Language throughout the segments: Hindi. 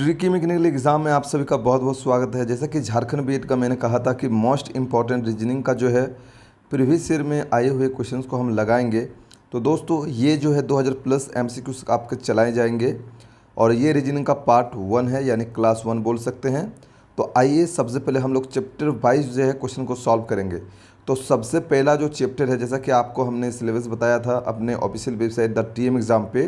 ट्रिकी मैकेनिकल एग्ज़ाम में आप सभी का बहुत बहुत स्वागत है। जैसा कि झारखंड बीएड का मैंने कहा था कि मोस्ट इम्पॉर्टेंट रीजनिंग का जो है प्रीवियस ईयर में आए हुए क्वेश्चंस को हम लगाएंगे। तो दोस्तों ये जो है 2000 प्लस एमसीक्यूज आपके चलाए जाएंगे और ये रीजनिंग का पार्ट 1 है, यानी क्लास 1 बोल सकते हैं। तो आइए सबसे पहले हम लोग चैप्टर वाइज जो है क्वेश्चन को सॉल्व करेंगे। तो सबसे पहला जो चैप्टर है, जैसा कि आपको हमने सिलेबस बताया था अपने official website the TM exam पे,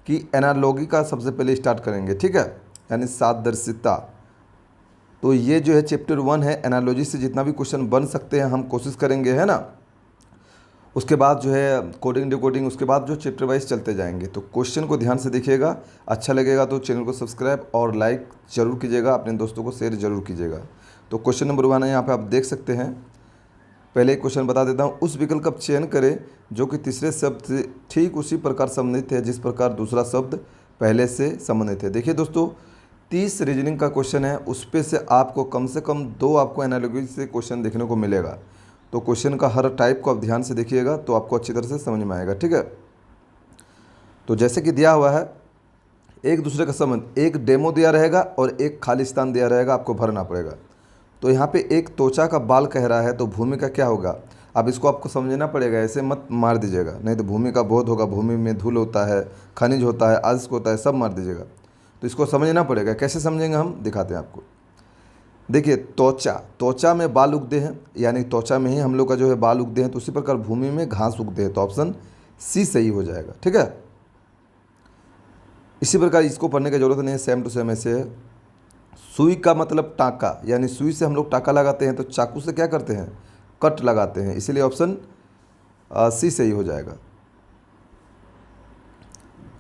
कि एनालॉगी का सबसे पहले स्टार्ट करेंगे, ठीक है, यानी सादृश्यता। तो ये जो है चैप्टर 1 है। एनालॉजी से जितना भी क्वेश्चन बन सकते हैं हम कोशिश करेंगे, है ना। उसके बाद जो है कोडिंग डिकोडिंग, उसके बाद जो चैप्टर वाइज चलते जाएंगे। तो क्वेश्चन को ध्यान से देखिएगा, अच्छा लगेगा तो चैनल को सब्सक्राइब और लाइक जरूर कीजिएगा, अपने दोस्तों को शेयर जरूर कीजिएगा। तो क्वेश्चन नंबर 1 है, यहाँ पे आप देख सकते हैं। पहले एक क्वेश्चन बता देता हूँ। उस विकल्प का चयन करें जो कि तीसरे शब्द से ठीक उसी प्रकार संबंधित है जिस प्रकार दूसरा शब्द पहले से संबंधित है। देखिए दोस्तों, 30 रीजनिंग का क्वेश्चन है, उस पे से आपको कम से कम 2 आपको एनालॉजी से क्वेश्चन देखने को मिलेगा। तो क्वेश्चन का हर टाइप को आप ध्यान से देखिएगा तो आपको अच्छी तरह से समझ में आएगा, ठीक है। तो जैसे कि दिया हुआ है, एक दूसरे का संबंध, एक डेमो दिया रहेगा और एक खाली स्थान दिया रहेगा, आपको भरना पड़ेगा। तो यहाँ पे एक त्वचा का बाल कह रहा है, तो भूमि का क्या होगा। अब इसको आपको समझना पड़ेगा, ऐसे मत मार दीजिएगा, नहीं तो भूमि का बोध होगा। भूमि में धूल होता है, खनिज होता है, अयस्क होता है, सब मार दीजिएगा। तो इसको समझना पड़ेगा। कैसे समझेंगे हम, दिखाते हैं आपको। देखिए त्वचा, त्वचा में बाल उगते हैं, यानी त्वचा में ही हम लोग का जो है बाल उगते हैं। तो उसी प्रकार भूमि में घास उगते हैं, तो ऑप्शन सी सही हो जाएगा, ठीक है। इसी प्रकार इसको पढ़ने की जरूरत नहीं है, सेम टू सेम ऐसे है। सुई का मतलब टाँका, यानी सुई से हम लोग टाँका लगाते हैं, तो चाकू से क्या करते हैं, कट लगाते हैं, इसीलिए ऑप्शन सी सही हो जाएगा।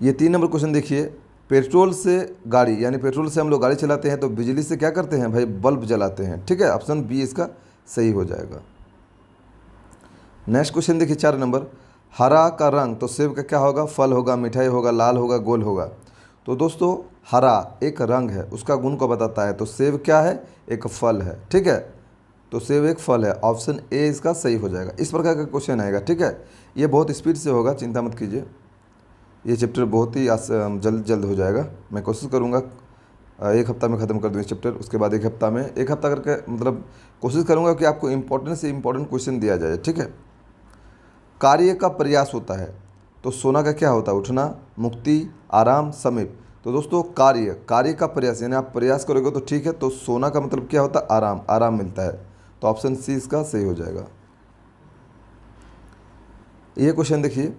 ये 3 नंबर क्वेश्चन देखिए। पेट्रोल से गाड़ी, यानी पेट्रोल से हम लोग गाड़ी चलाते हैं, तो बिजली से क्या करते हैं भाई, बल्ब जलाते हैं, ठीक है। ऑप्शन बी इसका सही हो जाएगा। नेक्स्ट क्वेश्चन देखिए 4 नंबर। हरा का रंग, तो सेब का क्या होगा, फल होगा, मिठाई होगा, लाल होगा, गोल होगा। तो दोस्तों हरा एक रंग है, उसका गुण को बताता है। तो सेब क्या है, एक फल है, ठीक है। तो सेब एक फल है, ऑप्शन ए इसका सही हो जाएगा। इस प्रकार का क्वेश्चन आएगा, ठीक है। ये बहुत स्पीड से होगा, चिंता मत कीजिए। ये चैप्टर बहुत ही जल्द हो जाएगा। मैं कोशिश करूँगा 1 हफ्ता में ख़त्म कर दूँ इस चैप्टर। उसके बाद 1 हफ्ता में, 1 हफ्ता करके मतलब कोशिश करूँगा कि आपको इम्पोर्टेंट से इम्पोर्टेंट क्वेश्चन दिया जाए, ठीक है। कार्य का प्रयास होता है, तो सोना का क्या होता है, उठना, मुक्ति, आराम, समीप। तो दोस्तों कार्य, कार्य का प्रयास, यानी आप प्रयास करोगे तो ठीक है। तो सोना का मतलब क्या होता है, आराम, आराम मिलता है। तो ऑप्शन सी इसका सही हो जाएगा। ये क्वेश्चन देखिए,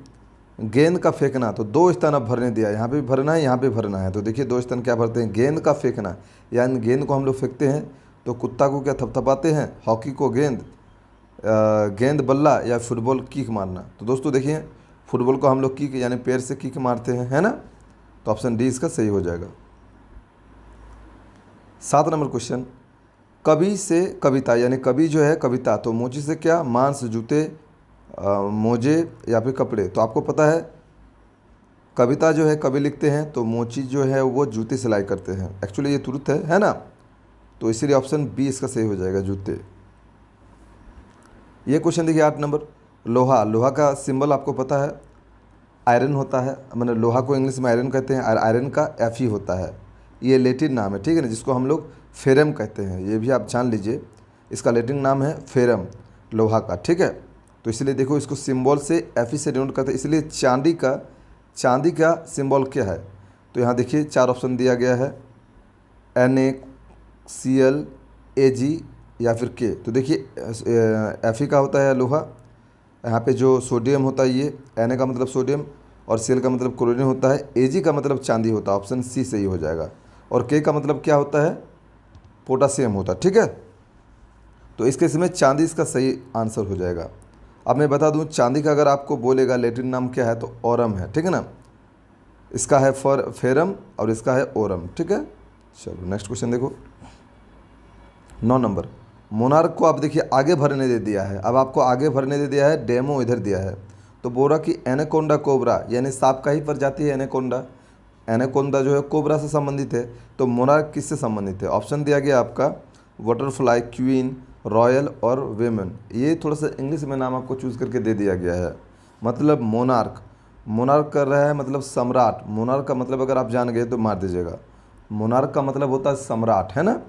गेंद का फेंकना, तो 2 स्थान अब भरने दिया है, यहाँ पे भी भरना है, यहाँ पे भरना है। तो देखिए 2 स्थान क्या भरते हैं, गेंद का फेंकना, यानी गेंद को हम लोग फेंकते हैं। तो कुत्ता को क्या थपथपाते हैं, हॉकी को गेंद, गेंद बल्ला, या फुटबॉल किक मारना। तो दोस्तों देखिए फुटबॉल को हम लोग किक, यानी पैर से किक मारते हैं, है ना। तो ऑप्शन डी इसका सही हो जाएगा। 7 नंबर क्वेश्चन। कवि से कविता, यानी कवि जो है कविता, तो मोची से क्या, मांस, जूते, मोजे या फिर कपड़े। तो आपको पता है कविता जो है कवि लिखते हैं, तो मोची जो है वो जूते सिलाई करते हैं। एक्चुअली ये तुरंत है ना। तो इसीलिए ऑप्शन बी इसका सही हो जाएगा, जूते। ये क्वेश्चन देखिए 8 नंबर। लोहा, लोहा का सिंबल आपको पता है आयरन होता है, मतलब लोहा को इंग्लिश में आयरन कहते हैं, और आयरन का एफ ही होता है। ये लेटिन नाम है, ठीक है ना, जिसको हम लोग फेरम कहते हैं। ये भी आप जान लीजिए, इसका लेटिन नाम है फेरम, लोहा का, ठीक है। तो इसलिए देखो इसको सिंबल से एफ ही से डिनोट करते हैं। इसलिए चांदी का सिंबल क्या है, तो यहाँ देखिए 4 ऑप्शन दिया गया है, NaCl, Ag या फिर K। तो देखिए एफ ही का होता है लोहा, यहाँ पे जो सोडियम होता है ये, Na का मतलब सोडियम और Cl का मतलब क्लोरीन होता है, Ag का मतलब चांदी होता है। ऑप्शन सी सही हो जाएगा। और K का मतलब क्या होता है, पोटासियम होता है, ठीक है। तो इस केस में चांदी इसका सही आंसर हो जाएगा। अब मैं बता दूं, चांदी का अगर आपको बोलेगा लेटिन नाम क्या है, तो ओरम है, ठीक है ना। इसका है फेरम और इसका है ओरम, ठीक है। चलो नेक्स्ट क्वेश्चन देखो 9 नंबर। मोनार्क को आप देखिए आगे भरने दे दिया है। अब आपको आगे भरने दे दिया है, डेमो इधर दिया है। तो बोरा की एनाकोंडा कोबरा, यानी सांप का ही प्रजाति है एनाकोंडा। एनाकोंडा जो है कोबरा से संबंधित है। तो मोनार्क किससे संबंधित है, ऑप्शन दिया गया आपका बटरफ्लाई, क्वीन, रॉयल और वेमन। ये थोड़ा सा इंग्लिश में नाम आपको चूज़ करके दे दिया गया है। मतलब मोनार्क, मोनार्क कर रहा है मतलब सम्राट। मोनार्क का मतलब अगर आप जान गए तो मार दीजिएगा। मोनार्क का मतलब होता है सम्राट, है ना।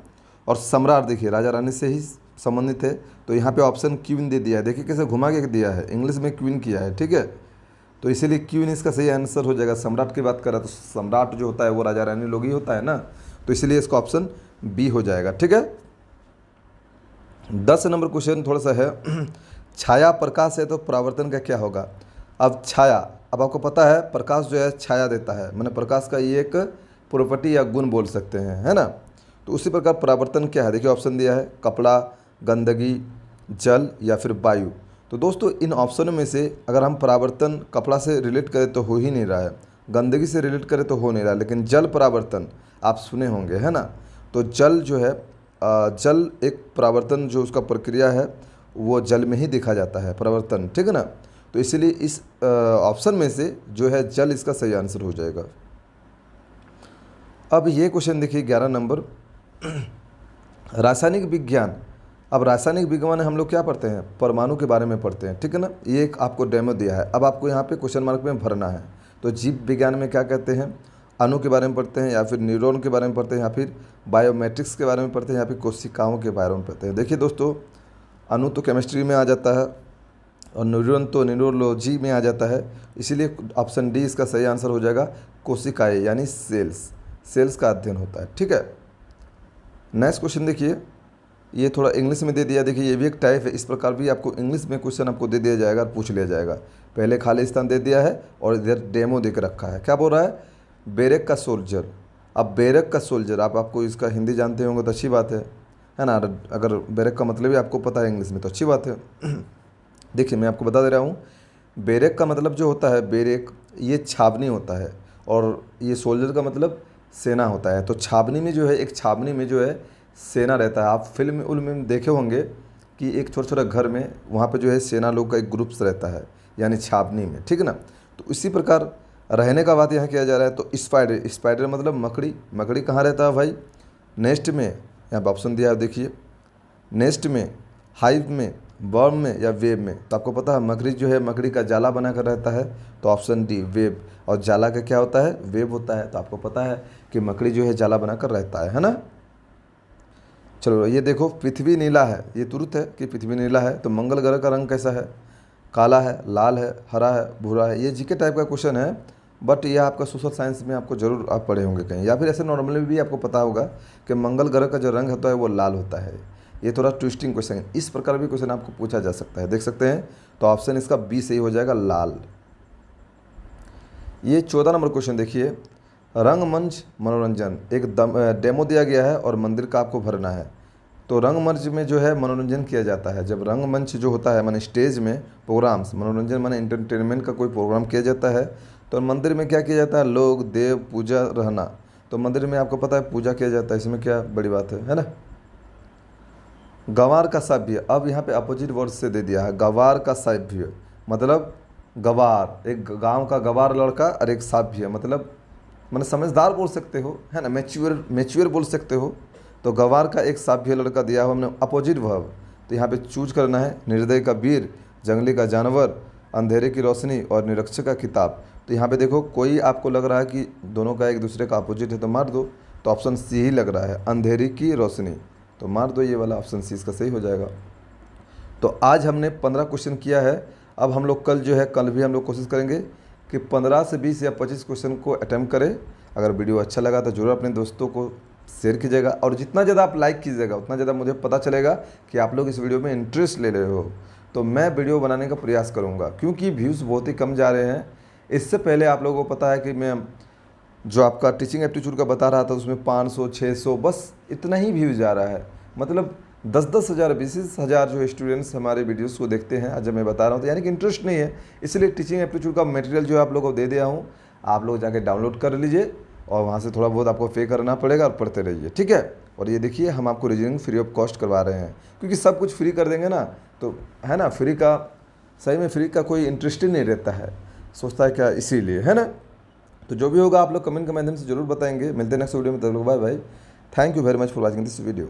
और सम्राट देखिए राजा रानी से ही संबंधित है, तो यहाँ पे ऑप्शन क्वीन दे दिया है। देखिए कैसे घुमा के दिया है, इंग्लिश में क्वीन किया है, ठीक है। तो इसीलिए क्वीन इसका सही आंसर हो जाएगा। सम्राट की बात करें तो सम्राट जो होता है वो राजा रानी लोग ही होता है ना, तो इसीलिए इसका ऑप्शन बी हो जाएगा, ठीक है। 10 नंबर क्वेश्चन थोड़ा सा है, छाया प्रकाश है तो परावर्तन का क्या होगा। अब छाया, अब आपको पता है प्रकाश जो है छाया देता है, मैंने प्रकाश का ये एक प्रॉपर्टी या गुण बोल सकते हैं, है ना। तो उसी प्रकार परावर्तन क्या है, देखिए ऑप्शन दिया है कपड़ा, गंदगी, जल या फिर वायु। तो दोस्तों इन ऑप्शनों में से अगर हम परावर्तन कपड़ा से रिलेट करें तो हो ही नहीं रहा है, गंदगी से रिलेट करें तो हो नहीं रहा है, लेकिन जल परावर्तन आप सुने होंगे, है ना। तो जल जो है जल एक परावर्तन जो उसका प्रक्रिया है वो जल में ही देखा जाता है परावर्तन, ठीक है ना। तो इसीलिए इस ऑप्शन में से जो है जल इसका सही आंसर हो जाएगा। अब ये क्वेश्चन देखिए 11 नंबर, रासायनिक विज्ञान। अब रासायनिक विज्ञान में हम लोग क्या पढ़ते हैं, परमाणु के बारे में पढ़ते हैं, ठीक है ना। ये एक आपको डेमो दिया है, अब आपको यहाँ पे क्वेश्चन मार्क में भरना है। तो जीव विज्ञान में क्या कहते हैं, अणु के बारे में पढ़ते हैं, या फिर न्यूरॉन के बारे में पढ़ते हैं, या फिर बायोमेट्रिक्स के बारे में पढ़ते हैं, या फिर कोशिकाओं के बारे में पढ़ते हैं। देखिए दोस्तों अणु तो केमिस्ट्री में आ जाता है और न्यूरॉन तो न्यूरोलॉजी में आ जाता है, इसीलिए ऑप्शन डी इसका सही आंसर हो जाएगा। कोशिकाएँ यानी सेल्स, सेल्स का अध्ययन होता है, ठीक है। नेक्स्ट क्वेश्चन देखिए, ये थोड़ा इंग्लिश में दे दिया, देखिए ये भी एक टाइप है, इस प्रकार भी आपको इंग्लिश में क्वेश्चन आपको दे दिया जाएगा और पूछ लिया जाएगा। पहले खाली स्थान दे दिया है और इधर डेमो दे के रखा है। क्या बोल रहा है, बैरक का सोल्जर। अब बैरक का सोल्जर आपको इसका हिंदी जानते होंगे तो अच्छी बात है ना। अगर बैरक का मतलब ही आपको पता है इंग्लिश में तो अच्छी बात है। देखिए मैं आपको बता दे रहा हूँ, बैरक का मतलब जो होता है, बैरक ये छावनी होता है, और ये सोल्जर का मतलब सेना होता है। तो छावनी में जो है, एक छावनी में जो है सेना रहता है। आप फिल्म उल्म में देखे होंगे कि एक छोटा छोटा घर में वहाँ पे जो है सेना लोग का एक ग्रुप्स रहता है, यानी छावनी में, ठीक है ना। तो इसी प्रकार रहने का बात यहाँ किया जा रहा है। तो स्पाइडर, स्पाइडर मतलब मकड़ी, मकड़ी कहाँ रहता है भाई, नेस्ट में। यहाँ पर ऑप्शन दिया है देखिए, नेस्ट में, हाइव में, वर्म में या वेब में। तो आपको पता है मकड़ी जो है मकड़ी का जाला बना कर रहता है, तो ऑप्शन डी वेब। और जाला का क्या होता है, वेब होता है। तो आपको पता है कि मकड़ी जो है जाला बना कर रहता है ना। चलो ये देखो, पृथ्वी नीला है, ये तुरंत है कि पृथ्वी नीला है। तो मंगल ग्रह का रंग कैसा है, काला है, लाल है, हरा है, भूरा है। ये जीके टाइप का क्वेश्चन है, बट ये आपका सोशल साइंस में आपको जरूर आप पढ़े होंगे कहीं, या फिर ऐसे नॉर्मली भी आपको पता होगा कि मंगल ग्रह का जो रंग होता है वो लाल होता है। ये थोड़ा ट्विस्टिंग क्वेश्चन है, इस प्रकार भी क्वेश्चन आपको पूछा जा सकता है, देख सकते हैं। तो ऑप्शन इसका बी सही हो जाएगा, लाल। ये 14 नंबर क्वेश्चन देखिए, रंगमंच मनोरंजन। एक डेमो दिया गया है और मंदिर का आपको भरना है। तो रंगमंच में जो है मनोरंजन किया जाता है। जब रंगमंच जो होता है माने स्टेज में प्रोग्राम्स, मनोरंजन माने एंटरटेनमेंट का कोई प्रोग्राम किया जाता है, तो मंदिर में क्या किया जाता है, लोग देव पूजा रहना। तो मंदिर में आपको पता है पूजा किया जाता है, इसमें क्या बड़ी बात है ना। गंवार का सभ्य, अब यहाँ पे अपोजिट वर्ड से दे दिया है, गंवार का सभ्य मतलब गंवार, एक गांव का गंवार लड़का और एक सभ्य मतलब मैंने समझदार बोल सकते हो, है ना, मैच्योर बोल सकते हो। तो गंवार का एक सभ्य लड़का दिया हुआ हमने अपोजिट वर्ब। तो यहाँ पे चूज करना है, निर्दय का वीर, जंगली का जानवर, अंधेरे की रोशनी और निरीक्षक का किताब। तो यहाँ पे देखो कोई आपको लग रहा है कि दोनों का एक दूसरे का अपोजिट है तो मार दो। तो ऑप्शन सी ही लग रहा है, अंधेरी की रोशनी, तो मार दो ये वाला, ऑप्शन सी इसका सही हो जाएगा। तो आज हमने 15 क्वेश्चन किया है। अब हम लोग कल जो है, कल भी हम लोग कोशिश करेंगे कि 15 से 20 या 25 क्वेश्चन को अटैम्प्ट करें। अगर वीडियो अच्छा लगा तो जरूर अपने दोस्तों को शेयर कीजिएगा, और जितना ज़्यादा आप लाइक कीजिएगा उतना ज़्यादा मुझे पता चलेगा कि आप लोग इस वीडियो में इंटरेस्ट ले रहे हो। तो मैं वीडियो बनाने का प्रयास करूँगा, क्योंकि व्यूज़ बहुत ही कम जा रहे हैं। इससे पहले आप लोगों को पता है कि मैं जो आपका टीचिंग एप्टीट्यूड का बता रहा था उसमें 500 600 बस इतना ही व्यूज़ जा रहा है। मतलब 10-10 हज़ार 20-20 हज़ार जो स्टूडेंट्स हमारे वीडियोस को देखते हैं, जब मैं बता रहा हूँ तो यानी कि इंटरेस्ट नहीं है। इसलिए टीचिंग एप्टीट्यूड का मटेरियल जो है आप लोगों को दे दिया हूँ, आप लोग जाके डाउनलोड कर लीजिए और वहाँ से थोड़ा बहुत आपको पे करना पड़ेगा और पढ़ते रहिए, ठीक है। और ये देखिए हम आपको रीजनिंग फ्री ऑफ कॉस्ट करवा रहे हैं, क्योंकि सब कुछ फ्री कर देंगे ना तो है ना, फ्री का सही में फ्री का कोई इंटरेस्ट ही नहीं रहता है, सोचता है क्या, इसीलिए, है ना। तो जो भी होगा आप लोग कमेंट के माध्यम से जरूर बताएंगे। मिलते हैं नेक्स्ट वीडियो में, तब लोग bye bye. Thank you very much for watching this video.